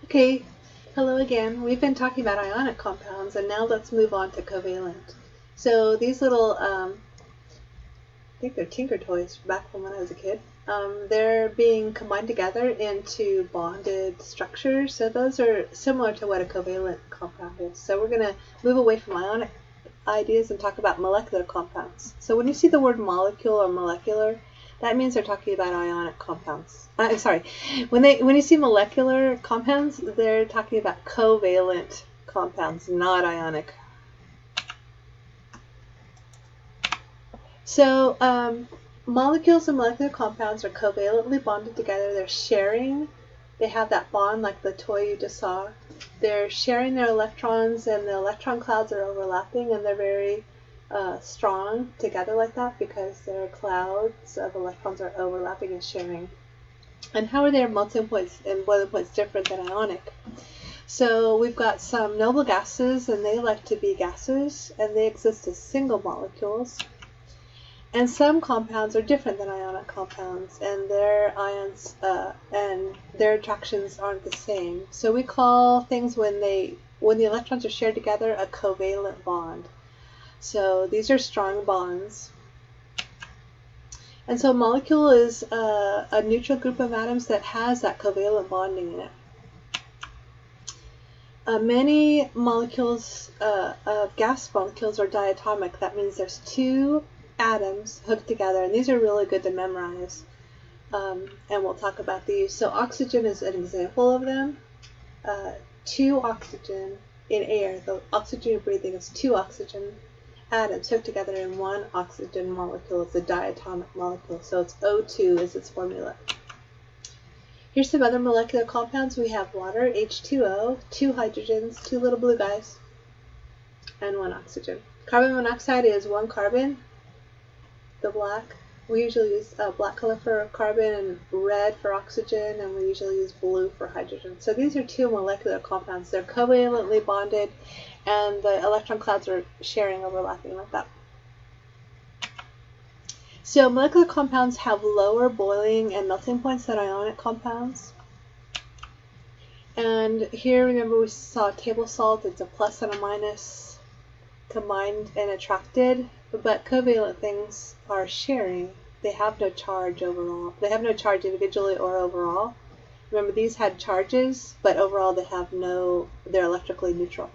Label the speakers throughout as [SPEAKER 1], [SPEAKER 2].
[SPEAKER 1] Okay, hello again. We've been talking about ionic compounds, and now let's move on to covalent. So these little, I think they're Tinker Toys back from when I was a kid. They're being combined together into bonded structures. So those are similar to what a covalent compound is. So we're going to move away from ionic ideas and talk about molecular compounds. So when you see the word molecule or molecular, that means they're talking about ionic compounds. Sorry, when you see molecular compounds, they're talking about covalent compounds, not ionic. So molecules and molecular compounds are covalently bonded together. They're sharing. They have that bond like the toy you just saw. They're sharing their electrons, and the electron clouds are overlapping, and they're very strong together like that because their clouds of electrons are overlapping and sharing. And how are their melting points and boiling points different than ionic? So we've got some noble gases, and they like to be gases, and they exist as single molecules. And some compounds are different than ionic compounds, and their ions and their attractions aren't the same. So we call things when the electrons are shared together a covalent bond. So these are strong bonds. And so a molecule is a neutral group of atoms that has that covalent bonding in it. Many molecules of gas molecules are diatomic. That means there's two atoms hooked together, and these are really good to memorize. And we'll talk about these. So oxygen is an example of them. Two oxygen in air. The oxygen you're breathing is two oxygen atoms hooked together in one oxygen molecule. It's a diatomic molecule. So it's O2 is its formula. Here's some other molecular compounds. We have water, H2O, two hydrogens, two little blue guys, and one oxygen. Carbon monoxide is one carbon, the black. We usually use black color for carbon and red for oxygen, and we usually use blue for hydrogen. So these are two molecular compounds. They're covalently bonded, and the electron clouds are sharing, overlapping like that. So molecular compounds have lower boiling and melting points than ionic compounds. And here, remember, we saw table salt. It's a plus and a minus combined and attracted. But covalent things are sharing. They have no charge overall. They have no charge individually or overall. Remember, these had charges, but overall they have no, they're electrically neutral.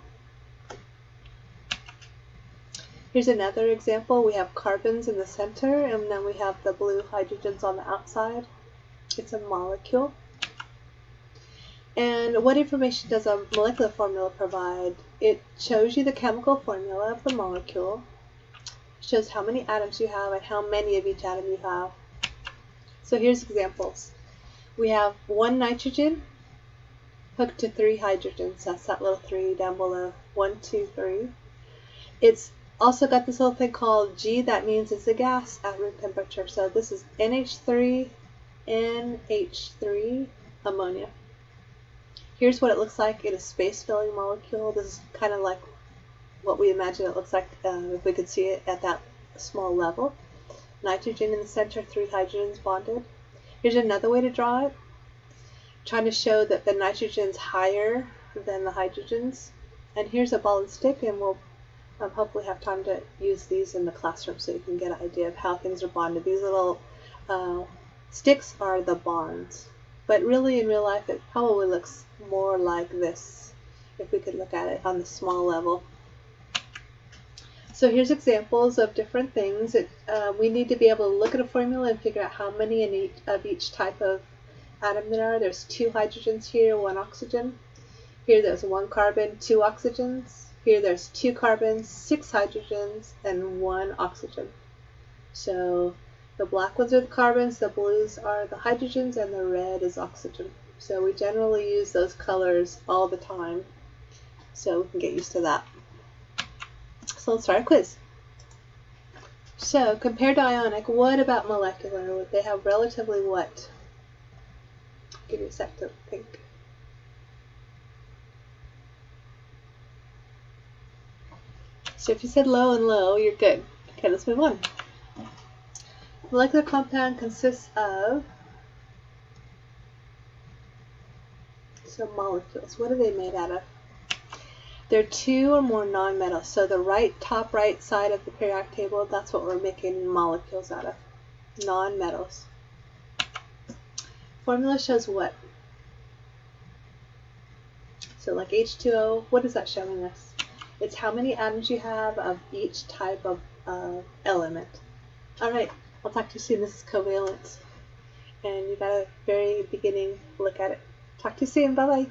[SPEAKER 1] Here's another example. We have carbons in the center, and then we have the blue hydrogens on the outside. It's a molecule. And what information does a molecular formula provide? It shows you the chemical formula of the molecule. Shows how many atoms you have and how many of each atom you have. So here's examples. We have one nitrogen hooked to three hydrogens. That's that little 3 down below. 1, 2, 3. It's also got this little thing called G. That means it's a gas at room temperature. So this is NH3, NH3, ammonia. Here's what it looks like in a space-filling molecule. This is kind of like what we imagine it looks like if we could see it at that small level. Nitrogen in the center, 3 hydrogens bonded. Here's another way to draw it, trying to show that the nitrogen's higher than the hydrogens. And here's a ball and stick, and we'll hopefully have time to use these in the classroom so you can get an idea of how things are bonded. These little sticks are the bonds. But really, in real life, it probably looks more like this if we could look at it on the small level. So here's examples of different things. We need to be able to look at a formula and figure out how many of each type of atom there are. There's 2 hydrogens here, 1 oxygen. Here there's 1 carbon, 2 oxygens. Here there's 2 carbons, 6 hydrogens, and 1 oxygen. So the black ones are the carbons, the blues are the hydrogens, and the red is oxygen. So we generally use those colors all the time, so we can get used to that. So let's start a quiz. So compared to ionic, what about molecular? They have relatively what? I'll give you a sec to think. So if you said low and low, you're good. Okay, let's move on. Molecular compound consists of So molecules, what are they made out of? They're two or more nonmetals. So the top right side of the periodic table, that's what we're making molecules out of. Nonmetals. Formula shows what? So like H2O, what is that showing us? It's how many atoms you have of each type of element. Alright, I'll talk to you soon. This is covalence. And you got a very beginning look at it. Talk to you soon. Bye-bye.